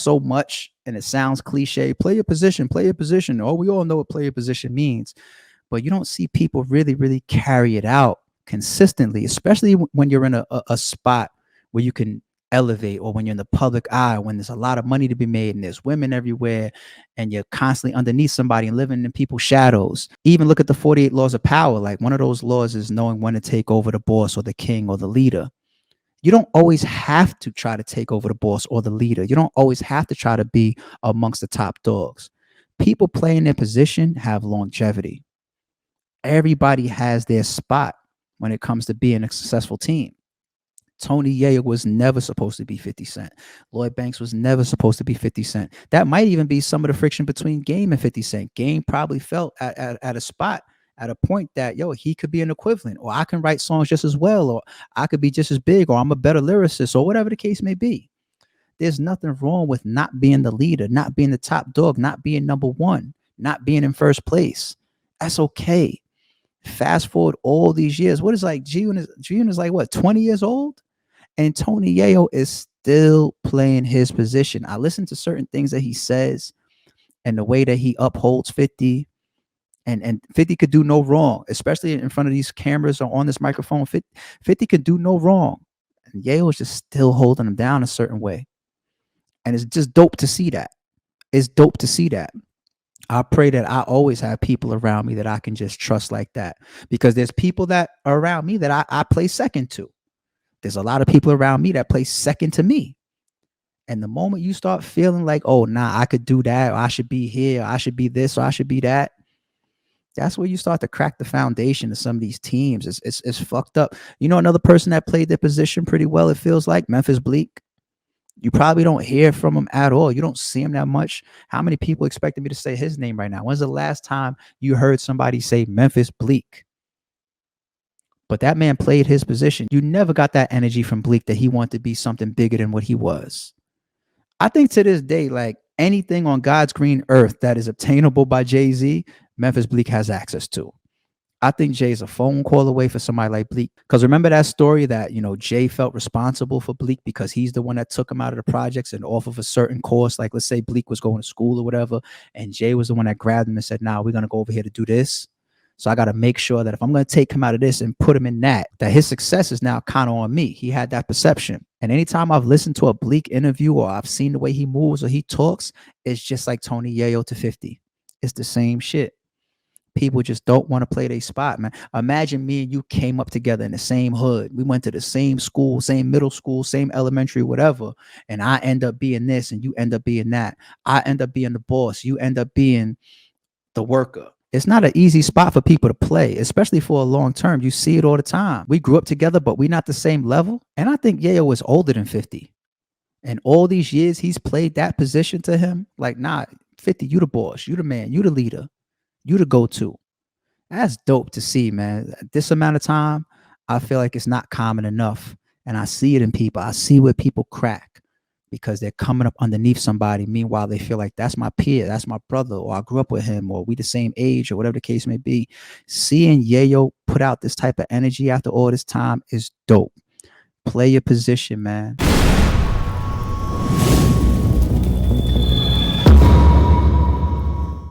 so much, and it sounds cliche. Play your position, play your position. Oh, we all know what play your position means, but you don't see people really carry it out consistently, especially when you're in a spot where you can elevate, or when you're in the public eye, when there's a lot of money to be made and there's women everywhere, and you're constantly underneath somebody and living in people's shadows. Even look at the 48 laws of power. Like, one of those laws is knowing when to take over the boss or the king or the leader. You don't always have to try to take over the boss or the leader. You don't always have to try to be amongst the top dogs. People playing their position have longevity. Everybody has their spot when it comes to being a successful team. Tony Yayo was never supposed to be 50 Cent. Lloyd Banks was never supposed to be 50 Cent. That might even be some of the friction between Game and 50 Cent. Game probably felt at a spot, at a point, that, yo, he could be an equivalent, or I can write songs just as well, or I could be just as big, or I'm a better lyricist, or whatever the case may be. There's nothing wrong with not being the leader, not being the top dog, not being number one, not being in first place. That's okay. Fast forward all these years. What is, like, G-Unit is like, what, 20 years old? And Tony Yayo is still playing his position. I listen to certain things that he says and the way that he upholds 50. And 50 could do no wrong, especially in front of these cameras or on this microphone. 50 could do no wrong. And Yayo is just still holding him down a certain way. And it's just dope to see that. It's dope to see that. I pray that I always have people around me that I can just trust like that, because there's people that are around me that I play second to. There's a lot of people around me that play second to me. And the moment you start feeling like, oh, nah, I could do that, or I should be here, or I should be this, or I should be that, that's where you start to crack the foundation of some of these teams. It's fucked up. You know, another person that played their position pretty well, it feels like, Memphis Bleek. You probably don't hear from him at all. You don't see him that much. How many people expected me to say his name right now? When's the last time you heard somebody say Memphis Bleek? But that man played his position. You never got that energy from Bleek that he wanted to be something bigger than what he was. I think to this day, like, anything on God's green earth that is obtainable by Jay-Z, Memphis Bleek has access to. I think Jay's a phone call away for somebody like Bleek. Because remember that story that, you know, Jay felt responsible for Bleek because he's the one that took him out of the projects and off of a certain course. Like, let's say Bleek was going to school or whatever, and Jay was the one that grabbed him and said, nah, we're going to go over here to do this. So I got to make sure that if I'm going to take him out of this and put him in that his success is now kind of on me. He had that perception. And anytime I've listened to a Bleek interview, or I've seen the way he moves or he talks, it's just like Tony Yayo to 50. It's the same shit. People just don't want to play their spot, man. Imagine me and you came up together in the same hood. We went to the same school, same middle school, same elementary, whatever. And I end up being this and you end up being that. I end up being the boss. You end up being the worker. It's not an easy spot for people to play, especially for a long term. You see it all the time. We grew up together, but we're not the same level. And I think Yayo was older than 50. And all these years he's played that position to him. Like, nah, 50, you the boss, you the man, you the leader, you the go-to. That's dope to see, man. This amount of time, I feel like it's not common enough. And I see it in people. I see where people crack because they're coming up underneath somebody. Meanwhile, they feel like that's my peer, that's my brother, or I grew up with him, or we the same age, or whatever the case may be. Seeing Yayo put out this type of energy after all this time is dope. Play your position, man.